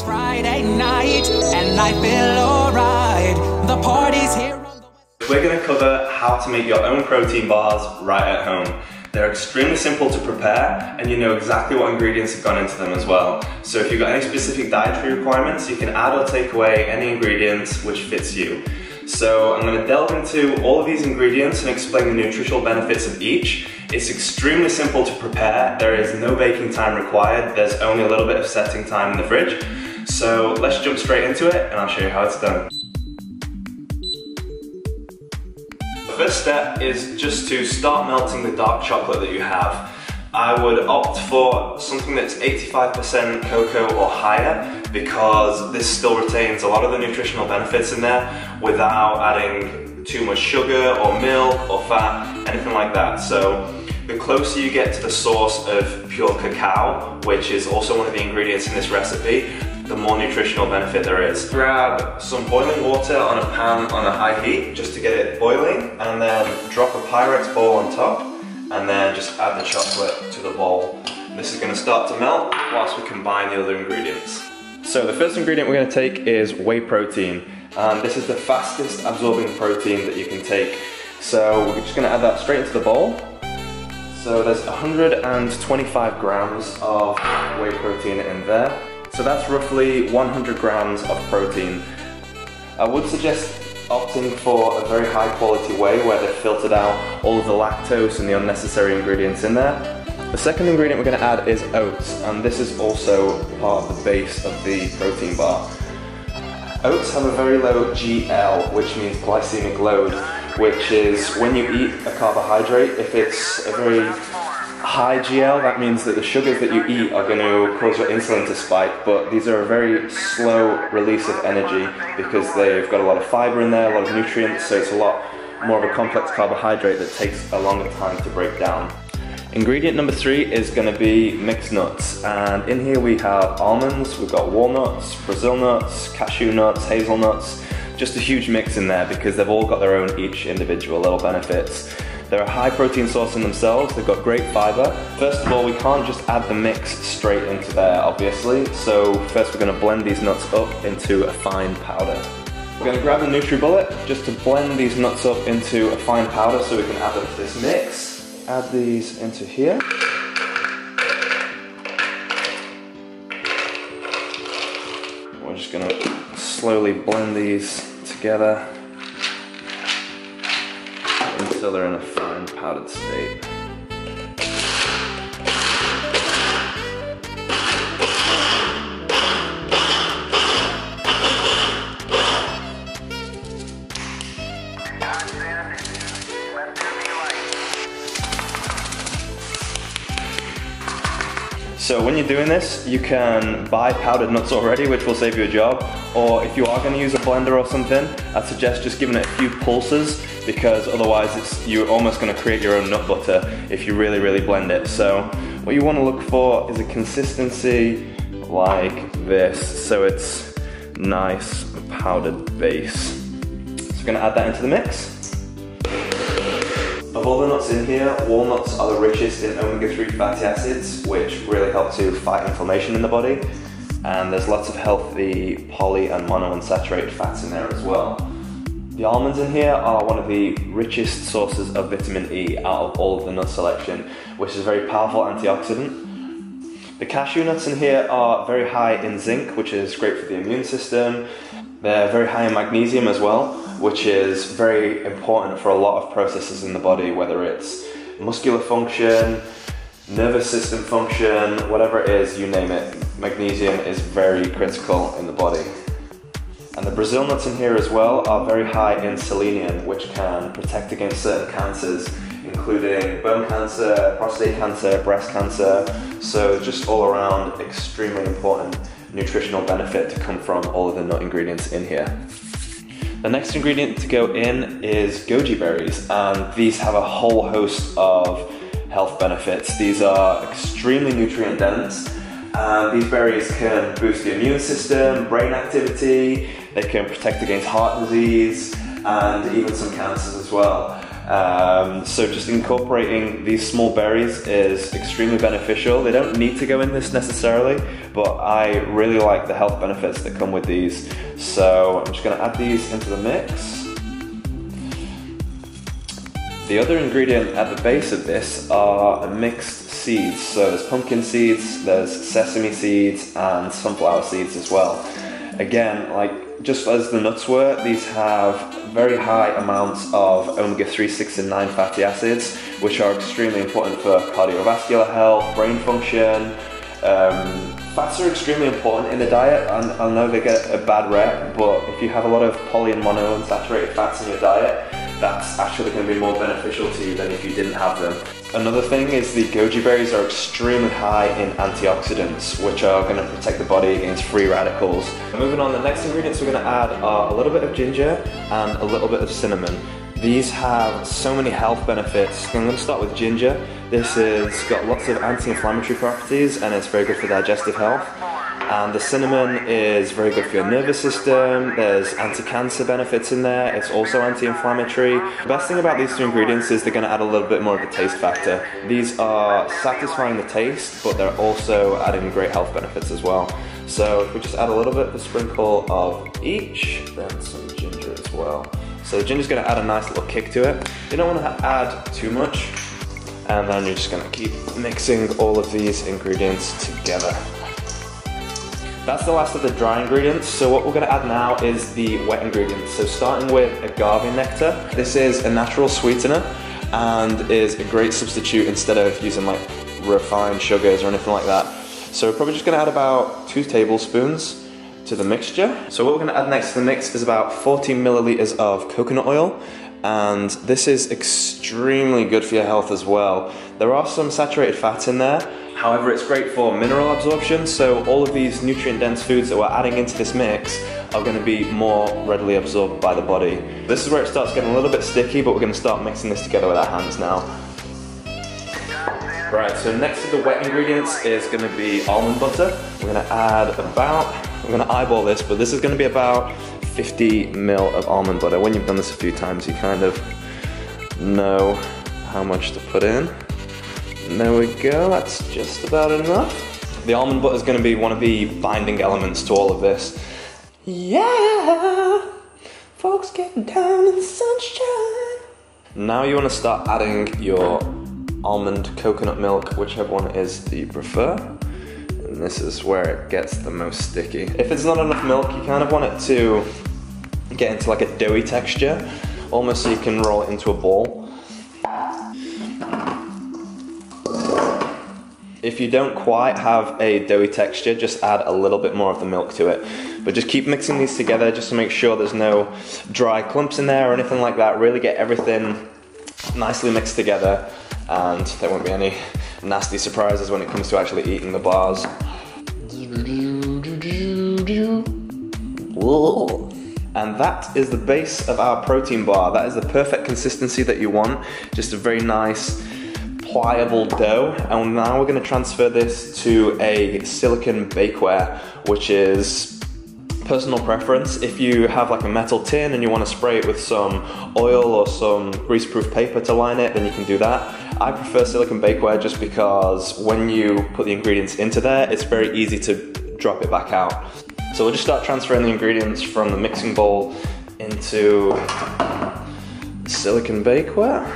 Friday night, and I feel alright. The party's here on the west. We're going to cover how to make your own protein bars right at home. They're extremely simple to prepare, and you know exactly what ingredients have gone into them as well. So if you've got any specific dietary requirements, you can add or take away any ingredients which fits you. So I'm going to delve into all of these ingredients and explain the nutritional benefits of each. It's extremely simple to prepare. There is no baking time required. There's only a little bit of setting time in the fridge. So let's jump straight into it and I'll show you how it's done. The first step is just to start melting the dark chocolate that you have. I would opt for something that's 85% cocoa or higher because this still retains a lot of the nutritional benefits in there without adding too much sugar or milk or fat, anything like that. So the closer you get to the source of pure cacao, which is also one of the ingredients in this recipe, the more nutritional benefit there is. Grab some boiling water on a pan on a high heat just to get it boiling, and then drop a Pyrex bowl on top, and then just add the chocolate to the bowl. This is going to start to melt whilst we combine the other ingredients. So the first ingredient we're going to take is whey protein. This is the fastest absorbing protein that you can take. So we're just going to add that straight into the bowl. So there's 125 grams of whey protein in there. So that's roughly 100 grams of protein. I would suggest opting for a very high quality whey where they've filtered out all of the lactose and the unnecessary ingredients in there. The second ingredient we're going to add is oats, and this is also part of the base of the protein bar. Oats have a very low GL, which means glycemic load, which is when you eat a carbohydrate, if it's a very high GL, that means that the sugars that you eat are going to cause your insulin to spike, but these are a very slow release of energy because they've got a lot of fiber in there, a lot of nutrients, so it's a lot more of a complex carbohydrate that takes a longer time to break down. Ingredient number 3 is going to be mixed nuts, and in here we have almonds, we've got walnuts, Brazil nuts, cashew nuts, hazelnuts, just a huge mix in there because they've all got their own each individual little benefits. They're a high protein source in themselves, they've got great fiber. First of all, we can't just add the mix straight into there, obviously, so first we're going to blend these nuts up into a fine powder. We're going to grab the NutriBullet just to blend these nuts up into a fine powder so we can add them to this mix. Add these into here. We're just going to slowly blend these together until they're in a fine powdered state. So when you're doing this, you can buy powdered nuts already, which will save you a job, or if you are going to use a blender or something, I'd suggest just giving it a few pulses because otherwise you're almost going to create your own nut butter if you really blend it. So what you want to look for is a consistency like this, so it's nice powdered base. So we're going to add that into the mix. Of all the nuts in here, walnuts are the richest in omega-3 fatty acids, which really help to fight inflammation in the body. And there's lots of healthy poly and monounsaturated fats in there as well. The almonds in here are one of the richest sources of vitamin E out of all of the nut selection, which is a very powerful antioxidant. The cashew nuts in here are very high in zinc, which is great for the immune system. They're very high in magnesium as well, which is very important for a lot of processes in the body, whether it's muscular function, nervous system function, whatever it is, you name it. Magnesium is very critical in the body. And the Brazil nuts in here as well are very high in selenium, which can protect against certain cancers, including bone cancer, prostate cancer, breast cancer. So just all around extremely important nutritional benefit to come from all of the nut ingredients in here. The next ingredient to go in is goji berries, and these have a whole host of health benefits. These are extremely nutrient dense, and these berries can boost the immune system, brain activity, they can protect against heart disease, and even some cancers as well. So just incorporating these small berries is extremely beneficial. They don't need to go in this necessarily, but I really like the health benefits that come with these. So I'm just going to add these into the mix. The other ingredient at the base of this are mixed seeds. So there's pumpkin seeds, there's sesame seeds, and sunflower seeds as well. Again, like just as the nuts were, these have very high amounts of omega-3, 6, and 9 fatty acids, which are extremely important for cardiovascular health, brain function. Fats are extremely important in the diet, and I know they get a bad rep, but if you have a lot of poly and monounsaturated fats in your diet, that's actually going to be more beneficial to you than if you didn't have them. Another thing is the goji berries are extremely high in antioxidants, which are going to protect the body against free radicals. Moving on, the next ingredients we're going to add are a little bit of ginger and a little bit of cinnamon. These have so many health benefits. I'm going to start with ginger. This has got lots of anti-inflammatory properties and it's very good for digestive health. And the cinnamon is very good for your nervous system. There's anti-cancer benefits in there. It's also anti-inflammatory. The best thing about these two ingredients is they're going to add a little bit more of the taste factor. These are satisfying the taste, but they're also adding great health benefits as well. So if we just add a little bit of a sprinkle of each, then some ginger as well. So the ginger's going to add a nice little kick to it. You don't want to add too much. And then you're just going to keep mixing all of these ingredients together. That's the last of the dry ingredients, so what we're going to add now is the wet ingredients. So starting with agave nectar. This is a natural sweetener and is a great substitute instead of using like refined sugars or anything like that. So we're probably just going to add about 2 tablespoons to the mixture. So what we're going to add next to the mix is about 40 milliliters of coconut oil, and this is extremely good for your health as well. There are some saturated fats in there. However, it's great for mineral absorption, so all of these nutrient-dense foods that we're adding into this mix are going to be more readily absorbed by the body. This is where it starts getting a little bit sticky, but we're going to start mixing this together with our hands now. Right, so next to the wet ingredients is going to be almond butter. We're going to add we're going to eyeball this, but this is going to be about 50 ml of almond butter. When you've done this a few times, you kind of know how much to put in. There we go, that's just about enough. The almond butter is going to be one of the binding elements to all of this. Yeah, folks getting down in the sunshine. Now you want to start adding your almond coconut milk, whichever one it is that you prefer. And this is where it gets the most sticky. If it's not enough milk, you kind of want it to get into like a doughy texture, almost so you can roll it into a ball. If you don't quite have a doughy texture, just add a little bit more of the milk to it. But just keep mixing these together just to make sure there's no dry clumps in there or anything like that. Really get everything nicely mixed together, and there won't be any nasty surprises when it comes to actually eating the bars. And that is the base of our protein bar. That is the perfect consistency that you want. Just a very nice pliable dough. And now we're going to transfer this to a silicone bakeware, which is personal preference. If you have like a metal tin and you want to spray it with some oil or some greaseproof paper to line it, then you can do that. I prefer silicone bakeware just because when you put the ingredients into there, it's very easy to drop it back out. So we'll just start transferring the ingredients from the mixing bowl into silicone bakeware.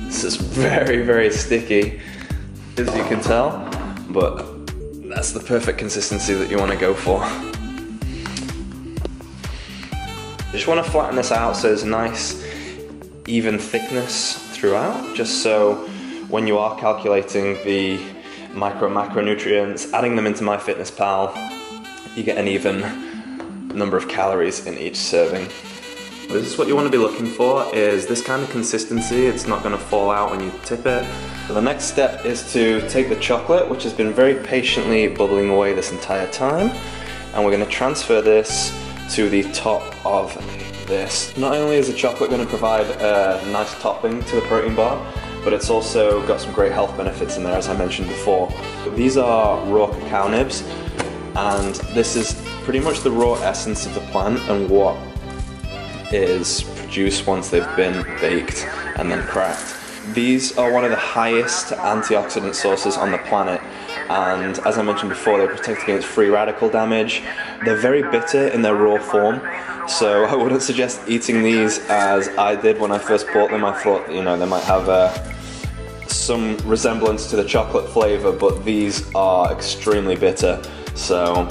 This is very, very sticky, as you can tell, but that's the perfect consistency that you want to go for. You just want to flatten this out so there's a nice, even thickness throughout, just so when you are calculating the macronutrients, adding them into MyFitnessPal, you get an even number of calories in each serving. This is what you want to be looking for, is this kind of consistency. It's not going to fall out when you tip it. So the next step is to take the chocolate, which has been very patiently bubbling away this entire time, and we're going to transfer this to the top of this. Not only is the chocolate going to provide a nice topping to the protein bar, but it's also got some great health benefits in there, as I mentioned before. These are raw cacao nibs, and this is pretty much the raw essence of the plant and what is juice once they've been baked and then cracked. These are one of the highest antioxidant sources on the planet, and as I mentioned before, they protect against free radical damage. They're very bitter in their raw form, so I wouldn't suggest eating these as I did when I first bought them. I thought, you know, they might have some resemblance to the chocolate flavor, but these are extremely bitter, so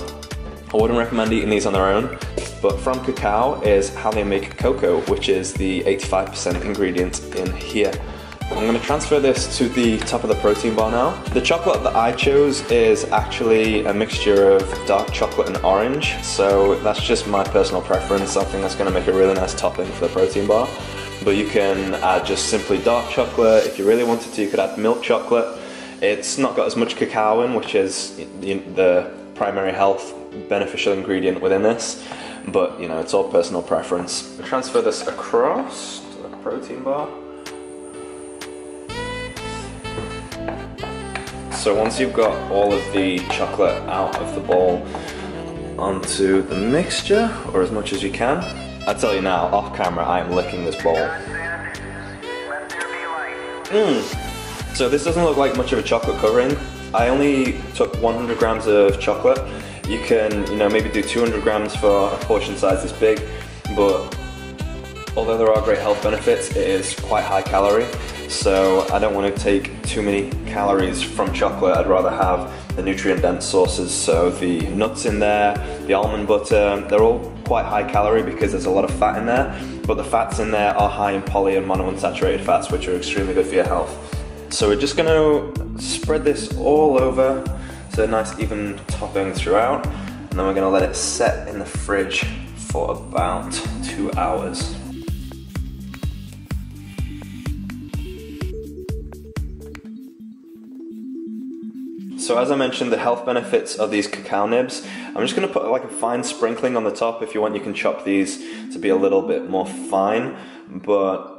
I wouldn't recommend eating these on their own. But from cacao is how they make cocoa, which is the 85% ingredient in here. I'm going to transfer this to the top of the protein bar now. The chocolate that I chose is actually a mixture of dark chocolate and orange, so that's just my personal preference. I think that's going to make a really nice topping for the protein bar. But you can add just simply dark chocolate. If you really wanted to, you could add milk chocolate. It's not got as much cacao in, which is the primary health beneficial ingredient within this, but you know, it's all personal preference. I'll transfer this across to the protein bar. So once you've got all of the chocolate out of the bowl onto the mixture, or as much as you can, I tell you now, off camera, I am licking this bowl. So this doesn't look like much of a chocolate covering. I only took 100 grams of chocolate. You can, you know, maybe do 200 grams for a portion size this big, but although there are great health benefits, it is quite high calorie. So I don't want to take too many calories from chocolate. I'd rather have the nutrient dense sources. So the nuts in there, the almond butter, they're all quite high calorie because there's a lot of fat in there, but the fats in there are high in poly and monounsaturated fats, which are extremely good for your health. So we're just going to spread this all over, so a nice even topping throughout, and then we're going to let it set in the fridge for about 2 hours. So as I mentioned, the health benefits of these cacao nibs, I'm just going to put like a fine sprinkling on the top. If you want, you can chop these to be a little bit more fine, but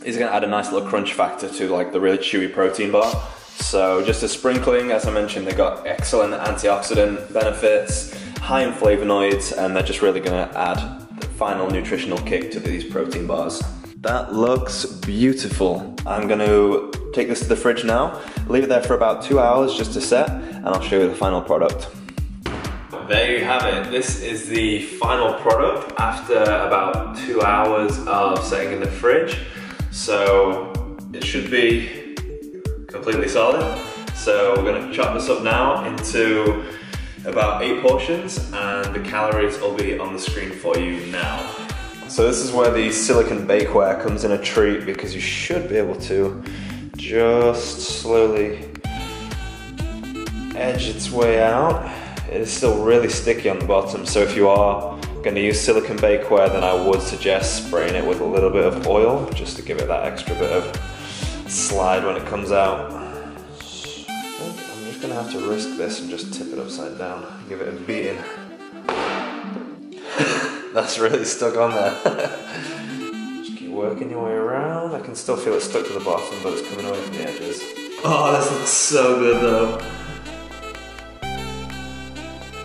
these are going to add a nice little crunch factor to like the really chewy protein bar. So just a sprinkling, as I mentioned, they've got excellent antioxidant benefits, high in flavonoids, and they're just really going to add the final nutritional kick to these protein bars. That looks beautiful. I'm going to take this to the fridge now, leave it there for about 2 hours just to set, and I'll show you the final product. There you have it. This is the final product after about 2 hours of setting in the fridge. So it should be completely solid. So we're going to chop this up now into about 8 portions, and the calories will be on the screen for you now. So this is where the silicone bakeware comes in a treat, because you should be able to just slowly edge its way out. It is still really sticky on the bottom, so if you are going to use silicone bakeware, then I would suggest spraying it with a little bit of oil, just to give it that extra bit of slide when it comes out. I'm just going to have to risk this and just tip it upside down, give it a beating. That's really stuck on there. Just keep working your way around. I can still feel it stuck to the bottom, but it's coming away from the edges. Oh, this looks so good though.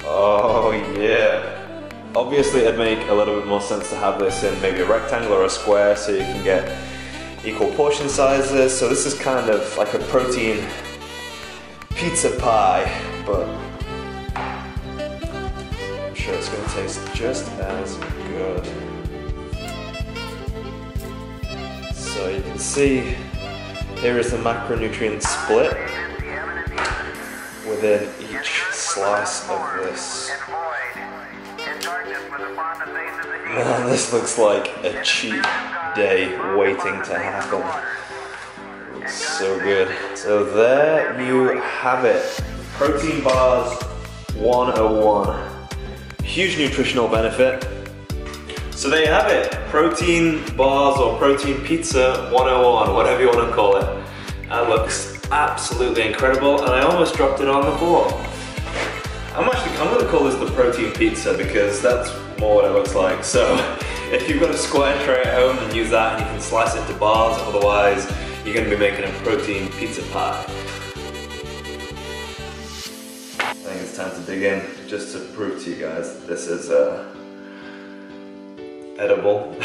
Oh yeah. Obviously it'd make a little bit more sense to have this in maybe a rectangle or a square, so you can get equal portion sizes. So this is kind of like a protein pizza pie, but I'm sure it's going to taste just as good. So you can see here is the macronutrient split within each slice of this. Man, this looks like a cheat day waiting to happen. Looks so good. So there you have it. Protein bars 101. Huge nutritional benefit. So there you have it. Protein bars or protein pizza 101, whatever you want to call it. That looks absolutely incredible, and I almost dropped it on the floor. I'm going to call this the protein pizza because that's more what it looks like. So if you've got a square tray at home, then use that and you can slice it to bars. Otherwise, you're going to be making a protein pizza pie. I think it's time to dig in, just to prove to you guys that this is edible.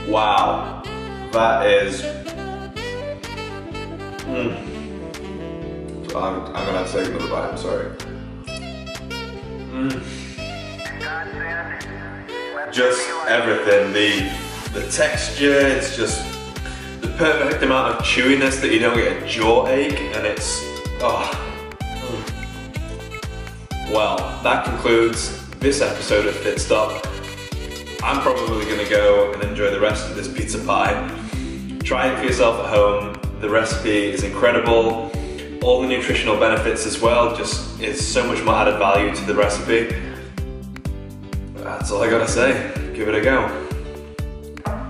Wow, that is. I'm gonna have to take another bite. I'm sorry. Just everything. The texture. It's just the perfect amount of chewiness that you don't get a jaw ache, and it's. Well, that concludes this episode of Fitstop. I'm probably going to go and enjoy the rest of this pizza pie. Try it for yourself at home. The recipe is incredible. All the nutritional benefits as well, just is so much more added value to the recipe. That's all I gotta say. Give it a go.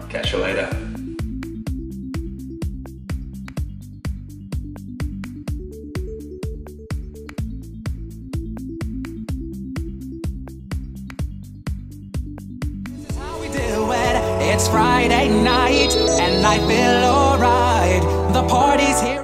Catch you later. It's Friday night and I feel alright. The party's here.